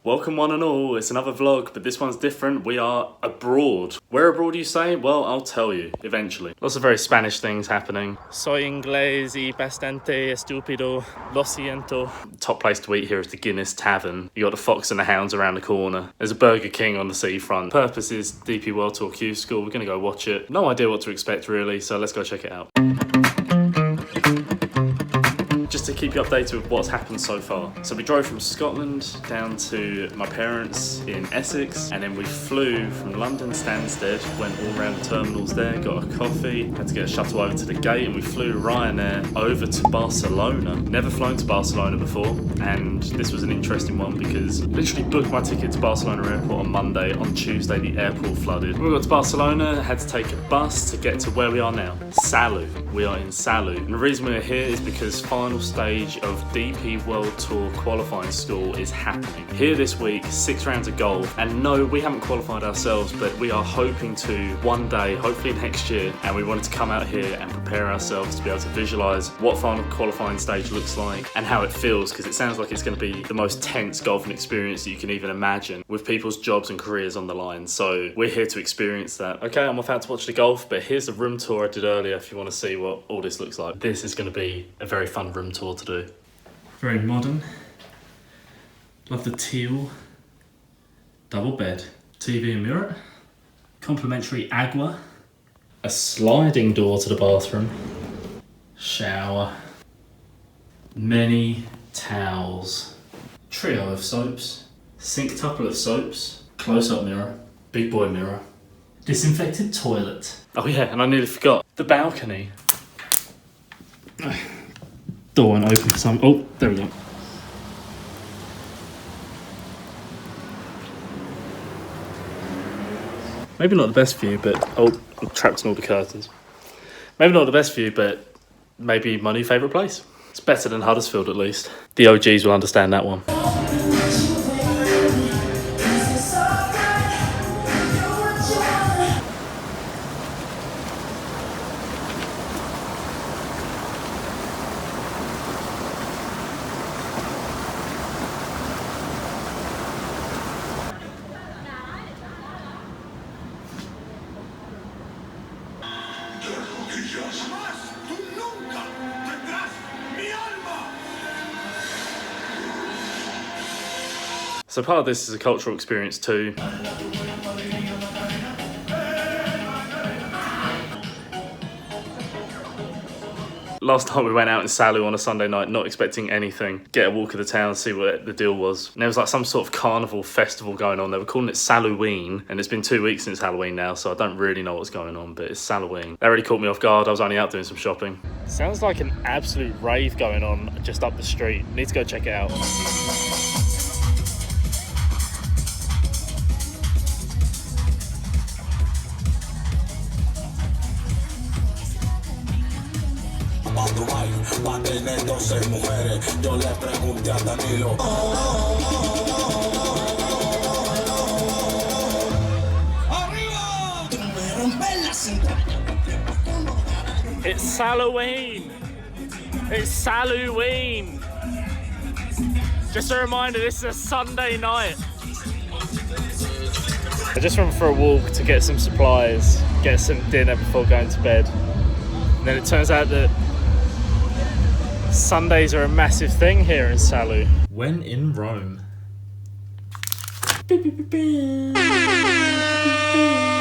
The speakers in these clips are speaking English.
Welcome one and all, it's another vlog, but this one's different. We are abroad. Where abroad you say? Well, I'll tell you, eventually. Lots of very Spanish things happening. Soy inglés y bastante estúpido, lo siento. Top place to eat here is the Guinness Tavern. You got the Fox and the Hounds around the corner. There's a Burger King on the seafront. Purpose is DP World Tour Q School. We're gonna go watch it. No idea what to expect really, so let's go check it out. Just to keep you updated with what's happened so far. So we drove from Scotland down to my parents in Essex, and then we flew from London Stansted, went all around the terminals there, got a coffee, had to get a shuttle over to the gate, and we flew Ryanair over to Barcelona. Never flown to Barcelona before, and this was an interesting one because literally booked my ticket to Barcelona airport on Monday. On Tuesday the airport flooded. When we got to Barcelona, had to take a bus to get to where we are now, Salou. We are in Salou, and the reason we're here is because final stage of DP World Tour qualifying school is happening. Here this week, 6 rounds of golf, and no, we haven't qualified ourselves, but we are hoping to one day, hopefully next year, and we wanted to come out here and prepare ourselves to be able to visualise what final qualifying stage looks like and how it feels, because it sounds like it's going to be the most tense golfing experience that you can even imagine, with people's jobs and careers on the line. So we're here to experience that. Okay, I'm off out to watch the golf, but here's the room tour I did earlier if you want to see what all this looks like. This is going to be a very fun room tour to do. Very modern. Love the teal. Double bed. TV and mirror. Complimentary agua. A sliding door to the bathroom. Shower. Many towels. Trio of soaps. Sink tuple of soaps. Close-up mirror. Big boy mirror. Disinfected toilet. Oh yeah, and I nearly forgot. The balcony. Door won't open for some. Oh, there we go. Maybe not the best view, but I'm trapped in all the curtains. Maybe not the best view, but maybe my new favourite place. It's better than Huddersfield at least. The OGs will understand that one. So part of this is a cultural experience too. Last time we went out in Salou on a Sunday night, not expecting anything. Get a walk of the town, see what the deal was. And there was like some sort of carnival festival going on. They were calling it Salouine, and it's been 2 weeks since Halloween now, so I don't really know what's going on, but it's Salouine. That really caught me off guard. I was only out doing some shopping. Sounds like an absolute rave going on just up the street. Need to go check it out. Pa' tener 12 mujeres, yo le pregunté a Danilo. It's Salouine! It's Salouine! Just a reminder, this is a Sunday night. I just went for a walk to get some supplies, get some dinner before going to bed. And then it turns out that Sundays are a massive thing here in Salou. When in Rome.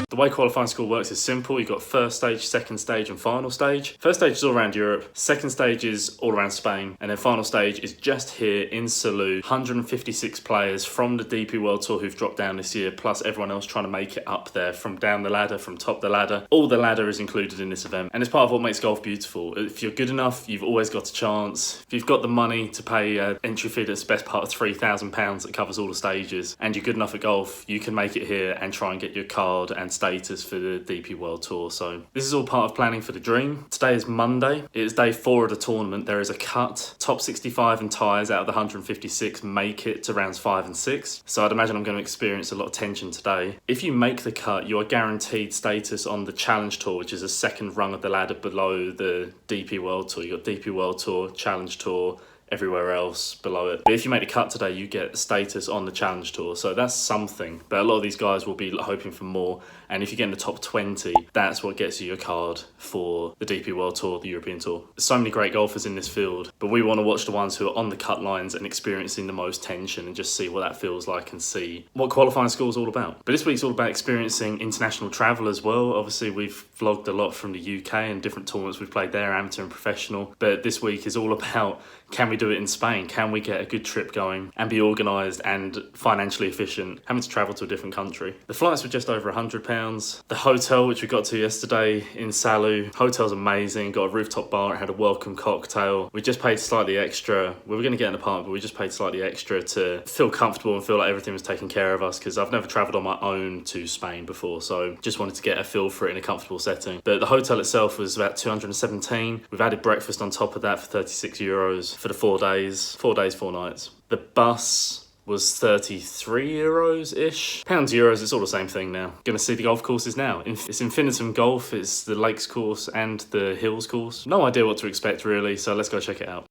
The way qualifying school works is simple. You've got first stage, second stage, and final stage. First stage is all around Europe. Second stage is all around Spain. And then final stage is just here in Salou. 156 players from the DP World Tour who've dropped down this year, plus everyone else trying to make it up there from down the ladder, from top the ladder. All the ladder is included in this event. And it's part of what makes golf beautiful. If you're good enough, you've always got a chance. If you've got the money to pay an entry fee that's the best part of £3,000 that covers all the stages, and you're good enough at golf, you can make it here and try and get your card and status for the DP World Tour. So this is all part of planning for the dream. Today is Monday. It is day 4 of the tournament. There is a cut. Top 65 and ties out of the 156 make it to rounds 5 and 6. So I'd imagine I'm going to experience a lot of tension today. If you make the cut, you are guaranteed status on the Challenge Tour, which is a second rung of the ladder below the DP World Tour. You've got DP World Tour, Challenge Tour, everywhere else below it. But if you make the cut today, you get status on the Challenge Tour, so that's something. But a lot of these guys will be hoping for more, and if you get in the top 20, that's what gets you your card for the DP World Tour, the European Tour. There's so many great golfers in this field, but we want to watch the ones who are on the cut lines and experiencing the most tension and just see what that feels like and see what qualifying school is all about. But this week's all about experiencing international travel as well. Obviously, we've vlogged a lot from the UK and different tournaments we've played there, amateur and professional, but this week is all about, can we do it in Spain? Can we get a good trip going and be organised and financially efficient, having to travel to a different country? The flights were just over £100. The hotel, which we got to yesterday in Salou, hotel's amazing, got a rooftop bar, it had a welcome cocktail. We just paid slightly extra. We were going to get an apartment, but we just paid slightly extra to feel comfortable and feel like everything was taken care of us, because I've never travelled on my own to Spain before, so just wanted to get a feel for it in a comfortable setting. But the hotel itself was about 217. We've added breakfast on top of that for €36 for the 4 days, 4 nights. The bus was €33-ish. Pounds, euros, it's all the same thing now. Gonna see the golf courses now. It's Infinitum Golf, it's the Lakes course and the Hills course. No idea what to expect really, so let's go check it out.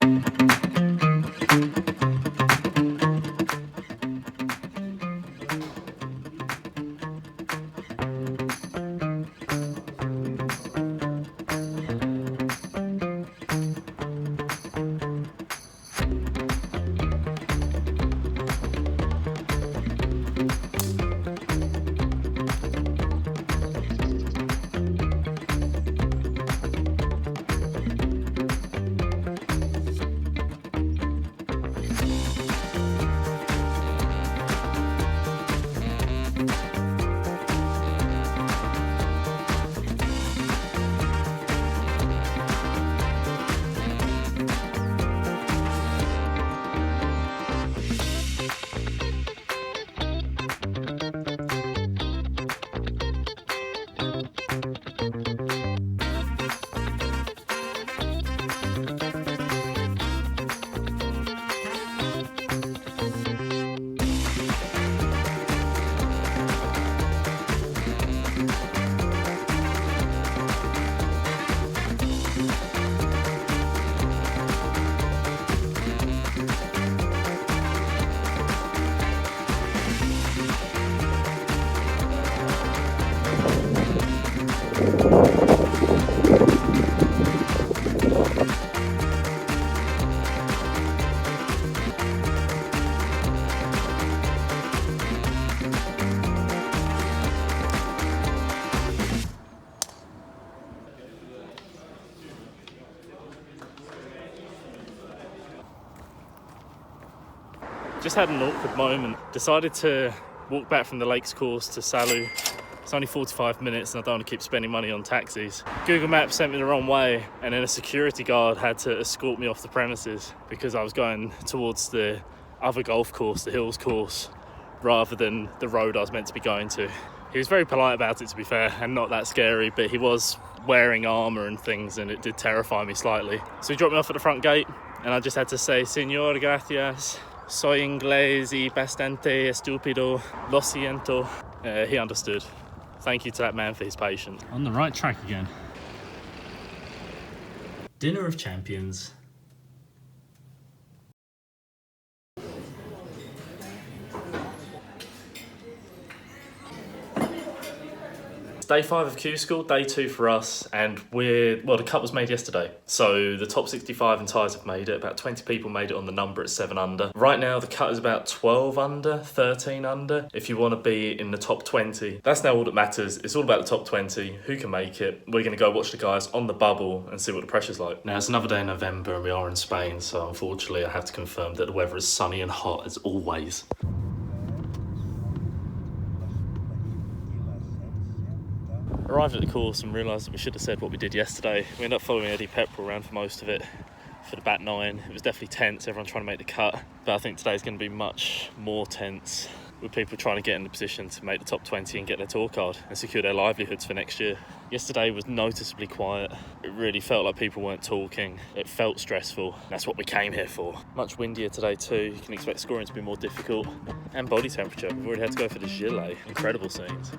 Just had an awkward moment. Decided to walk back from the Lakes course to Salou. It's only 45 minutes and I don't want to keep spending money on taxis. Google Maps sent me the wrong way, and then a security guard had to escort me off the premises because I was going towards the other golf course, the Hills course, rather than the road I was meant to be going to. He was very polite about it, to be fair, and not that scary, but he was wearing armour and things and it did terrify me slightly. So he dropped me off at the front gate and I just had to say, "Señor, gracias. Soy inglés y bastante estúpido. Lo siento." He understood. Thank you to that man for his patience. On the right track again. Dinner of Champions. Day 5 of Q School, day 2 for us, and the cut was made yesterday. So the top 65 and ties have made it. About 20 people made it on the number at 7 under. Right now the cut is about 12 under, 13 under, if you want to be in the top 20. That's now all that matters. It's all about the top 20, who can make it. We're going to go watch the guys on the bubble and see what the pressure's like. Now it's another day in November and we are in Spain, so unfortunately I have to confirm that the weather is sunny and hot as always. Arrived at the course and realised that we should have said what we did yesterday. We ended up following Eddie Pepperell around for most of it, for the back 9. It was definitely tense, everyone trying to make the cut, but I think today's going to be much more tense, with people trying to get in the position to make the top 20 and get their tour card and secure their livelihoods for next year. Yesterday was noticeably quiet. It really felt like people weren't talking. It felt stressful. That's what we came here for. Much windier today too. You can expect scoring to be more difficult. And body temperature. We've already had to go for the gilet. Incredible scenes.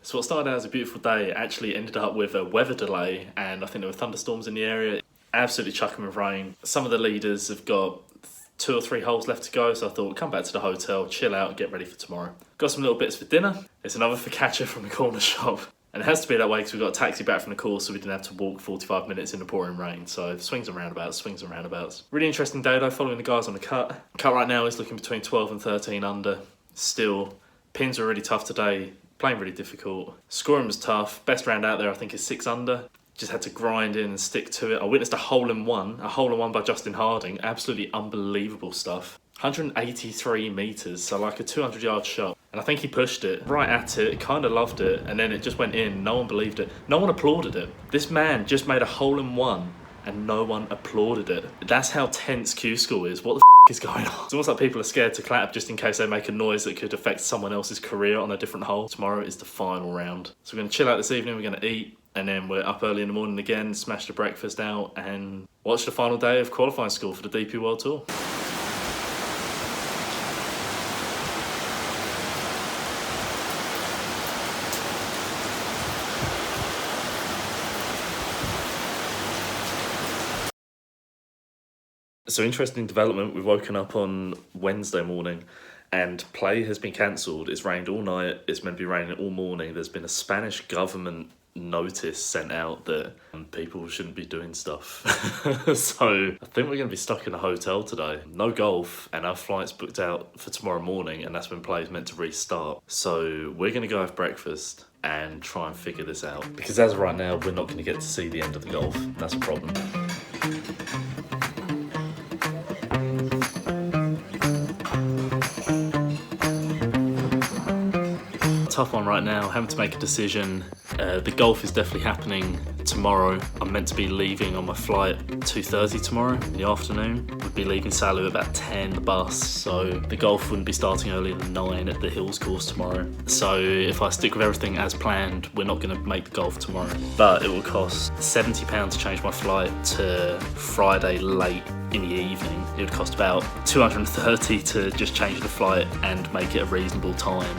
So what started out as a beautiful day actually ended up with a weather delay, and I think there were thunderstorms in the area. Absolutely chucking with rain. Some of the leaders have got 2 or 3 holes left to go, so I thought, come back to the hotel, chill out, and get ready for tomorrow. Got some little bits for dinner. It's another focaccia from the corner shop. And it has to be that way because we got a taxi back from the course, so we didn't have to walk 45 minutes in the pouring rain. So swings and roundabouts, swings and roundabouts. Really interesting day though, following the guys on the cut. Cut right now is looking between 12 and 13 under. Still, pins were really tough today, playing really difficult. Scoring was tough. Best round out there I think is 6 under. Just had to grind in and stick to it. I witnessed a hole in one by Justin Harding. Absolutely unbelievable stuff. 183 metres, so like a 200-yard shot. And I think he pushed it right at it, kind of loved it, and then it just went in. No one believed it. No one applauded it. This man just made a hole in one and no one applauded it. That's how tense Q School is. What the is going on? It's almost like people are scared to clap just in case they make a noise that could affect someone else's career on a different hole. Tomorrow is the final round. So we're going to chill out this evening, we're going to eat, and then we're up early in the morning again, smash the breakfast out, and watch the final day of qualifying school for the DP World Tour. So interesting development, we've woken up on Wednesday morning and play has been cancelled. It's rained all night, it's meant to be raining all morning. There's been a Spanish government notice sent out that people shouldn't be doing stuff. So I think we're going to be stuck in a hotel today. No golf, and our flight's booked out for tomorrow morning, and that's when play is meant to restart. So we're going to go have breakfast and try and figure this out. Because as of right now, we're not going to get to see the end of the golf. That's a problem. Tough one right now, having to make a decision. The golf is definitely happening tomorrow. I'm meant to be leaving on my flight 2:30 tomorrow in the afternoon. We'd be leaving Salu about 10 the bus, so the golf wouldn't be starting earlier than 9 at the Hills course tomorrow. So if I stick with everything as planned, we're not going to make the golf tomorrow. But it will cost £70 to change my flight to Friday late in the evening. It would cost about $230 to just change the flight and make it a reasonable time.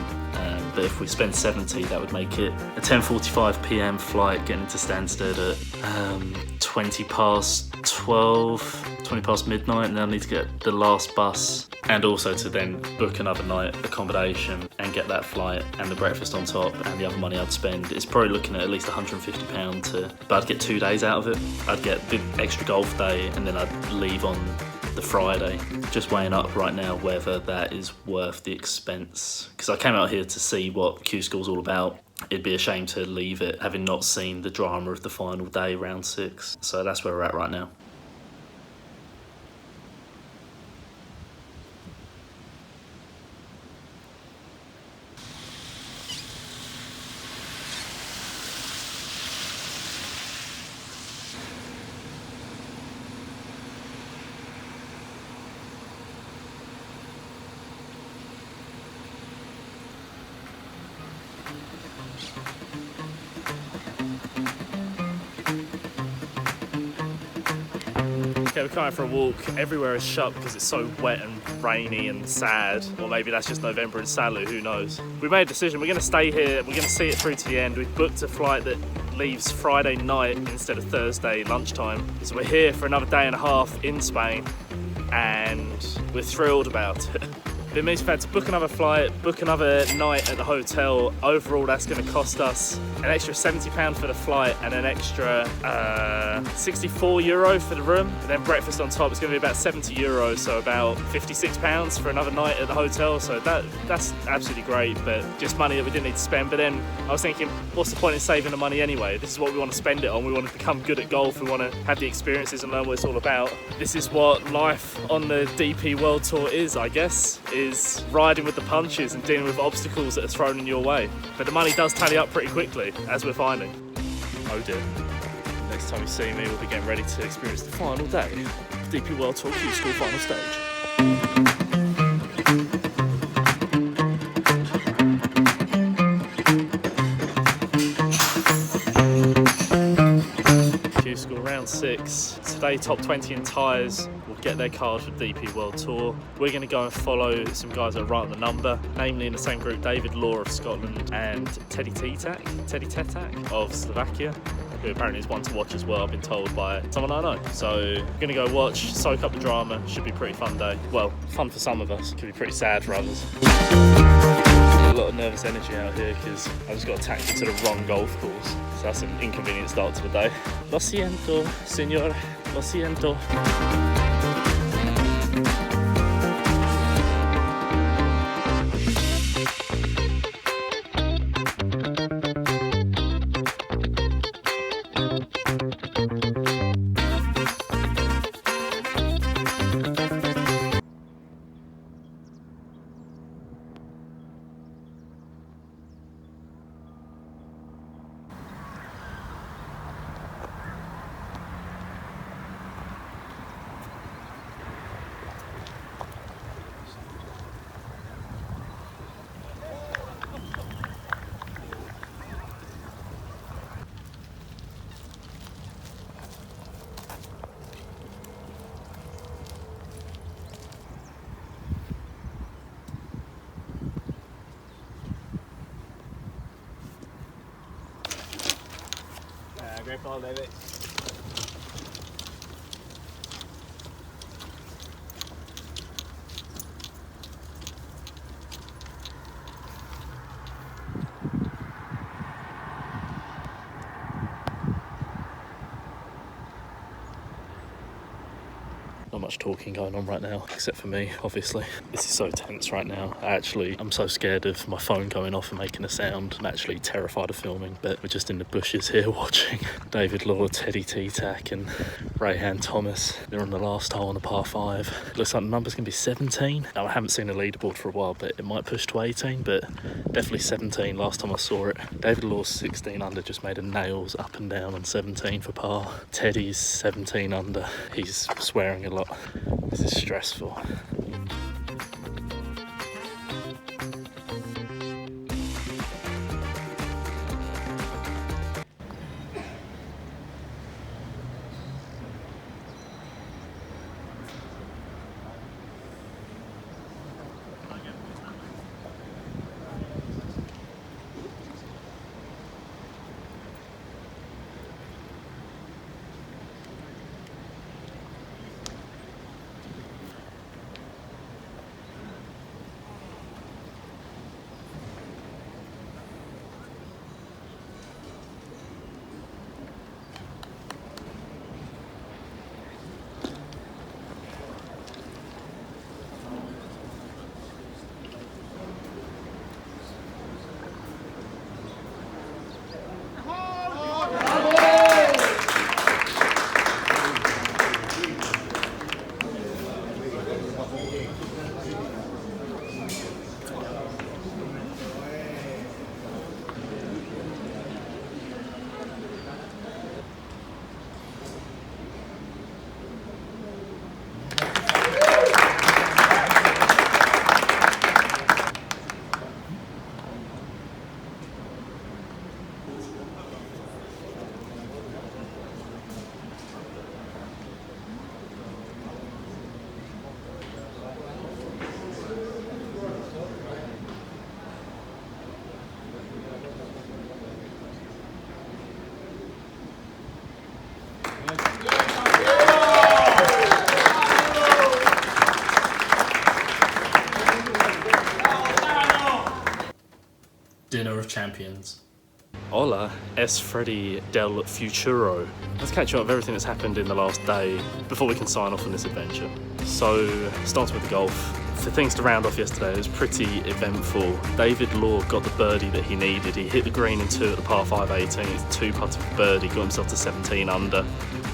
But if we spend 70, that would make it a 10:45 p.m. flight getting to Stansted at 20 past 12, 20 past midnight, and then I need to get the last bus, and also to then book another night accommodation and get that flight and the breakfast on top and the other money I'd spend. It's probably looking at least £150 but I'd get 2 days out of it. I'd get the extra golf day and then I'd leave on the Friday. Just weighing up right now whether that is worth the expense, because I came out here to see what Q School's all about. It'd be a shame to leave it having not seen the drama of the final day, round 6. So that's where we're at right now. Okay, we're coming for a walk. Everywhere is shut because it's so wet and rainy and sad. Or maybe that's just November in Salu, who knows. We made a decision, we're going to stay here, we're going to see it through to the end. We've booked a flight that leaves Friday night instead of Thursday lunchtime. So we're here for another day and a half in Spain, and we're thrilled about it. It means we've had to book another flight, book another night at the hotel. Overall, that's going to cost us an extra £70 for the flight and an extra €64 for the room. And then breakfast on top is going to be about €70, so about £56 for another night at the hotel. So that's absolutely great, but just money that we didn't need to spend. But then I was thinking, what's the point in saving the money anyway? This is what we want to spend it on. We want to become good at golf. We want to have the experiences and learn what it's all about. This is what life on the DP World Tour is, I guess. Is riding with the punches and dealing with obstacles that are thrown in your way. But the money does tally up pretty quickly, as we're finding. Oh dear. Next time you see me, we'll be getting ready to experience the final day. DP World Tour Q School final stage. Q School round 6. They top 20 in tyres will get their cards for DP World Tour. We're going to go and follow some guys that are right on the number, namely in the same group, David Law of Scotland and Teddy Tetak of Slovakia, who apparently is one to watch as well, I've been told by someone I know. So we're going to go watch, soak up the drama. Should be a pretty fun day. Well, fun for some of us, could be pretty sad for others. A lot of nervous energy out here because I just got taxi to the wrong golf course. So that's an inconvenient start to the day. Lo siento, señor. Lo siento. Great ball, David. Not much talking going on right now, except for me, obviously. This is so tense right now. I'm so scared of my phone going off and making a sound. I'm actually terrified of filming, but we're just in the bushes here watching David Law, Teddy Tetak and Rayhan Thomas. They're on the last hole on the par 5. Looks like the number's going to be 17. Now, I haven't seen the leaderboard for a while, but it might push to 18, but definitely 17 last time I saw it. David Law's 16 under, just made a nails up and down on 17 for par. Teddy's 17 under. He's swearing a lot. This is stressful. Dinner of Champions. Hola, es Freddie del Futuro. Let's catch up with everything that's happened in the last day before we can sign off on this adventure. So, starting with the golf. For things to round off yesterday, it was pretty eventful. David Law got the birdie that he needed. He hit the green in 2 at the par 5 18. It's 2 putted for birdie, got himself to 17 under.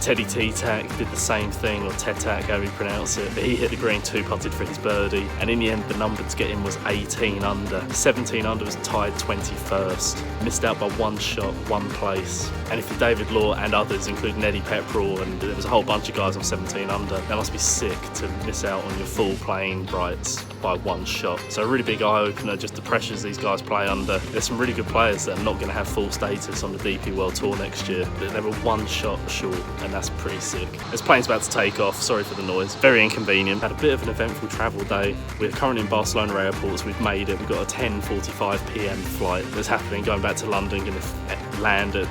Teddy Tetak did the same thing, or Tetak, how you pronounce it, but he hit the green 2 putted for his birdie, and in the end the number to get in was 18 under. 17 under was tied 21st, missed out by 1 shot, 1 place. And if you're David Law and others, including Eddie Pepperell, and there was a whole bunch of guys on 17 under, that must be sick to miss out on your full playing rights by 1 shot. So a really big eye-opener, just the pressures these guys play under. There's some really good players that are not going to have full status on the DP World Tour next year, but they were 1 shot short, and that's pretty sick. This plane's about to take off, sorry for the noise. Very inconvenient. Had a bit of an eventful travel day. We're currently in Barcelona airport, so we've made it. We've got a 10:45 p.m. flight that's happening, going back to London, going to land at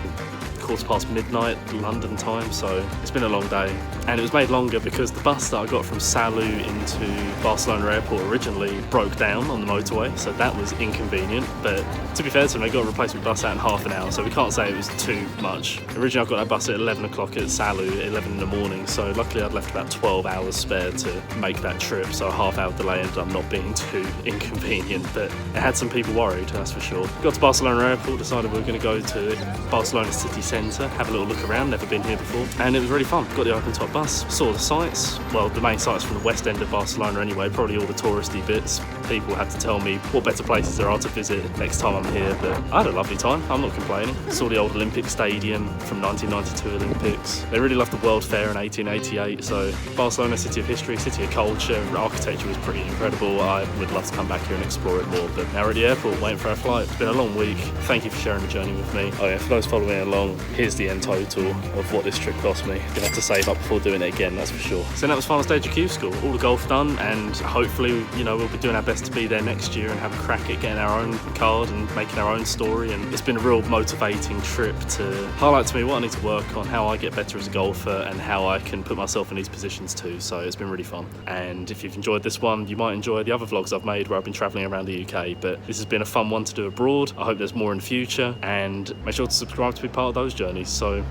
midnight London time, so it's been a long day. And it was made longer because the bus that I got from Salou into Barcelona airport originally broke down on the motorway, so that was inconvenient. But to be fair to them, they got a replacement bus out in half an hour, so we can't say it was too much. Originally I got that bus at 11 o'clock at Salou at 11 in the morning, so luckily I'd left about 12 hours spare to make that trip, so a half-hour delay ended up not being too inconvenient, but it had some people worried, that's for sure. Got to Barcelona airport, decided we were going to go to Barcelona city centre, have a little look around, never been here before, and it was really fun. Got the open top bus, saw the sights, well, the main sights from the west end of Barcelona anyway, probably all the touristy bits. People have to tell me what better places there are to visit next time I'm here, but I had a lovely time, I'm not complaining. Saw the old Olympic Stadium from 1992 Olympics. They really loved the World Fair in 1888, so Barcelona, city of history, city of culture, architecture was pretty incredible. I would love to come back here and explore it more, but now we're at the airport waiting for our flight. It's been a long week. Thank you for sharing the journey with me. Oh yeah, for those following along, here's the end total of what this trip cost me. Gonna have to save up before doing it again, that's for sure. So that was final stage of Q School. All the golf done, and hopefully, you know, we'll be doing our best to be there next year and have a crack at getting our own card and making our own story. And it's been a real motivating trip to highlight to me what I need to work on, how I get better as a golfer, and how I can put myself in these positions too. So it's been really fun. And if you've enjoyed this one, you might enjoy the other vlogs I've made where I've been traveling around the UK. But this has been a fun one to do abroad. I hope there's more in the future, and make sure to subscribe to be part of those journeys. So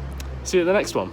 see you at the next one.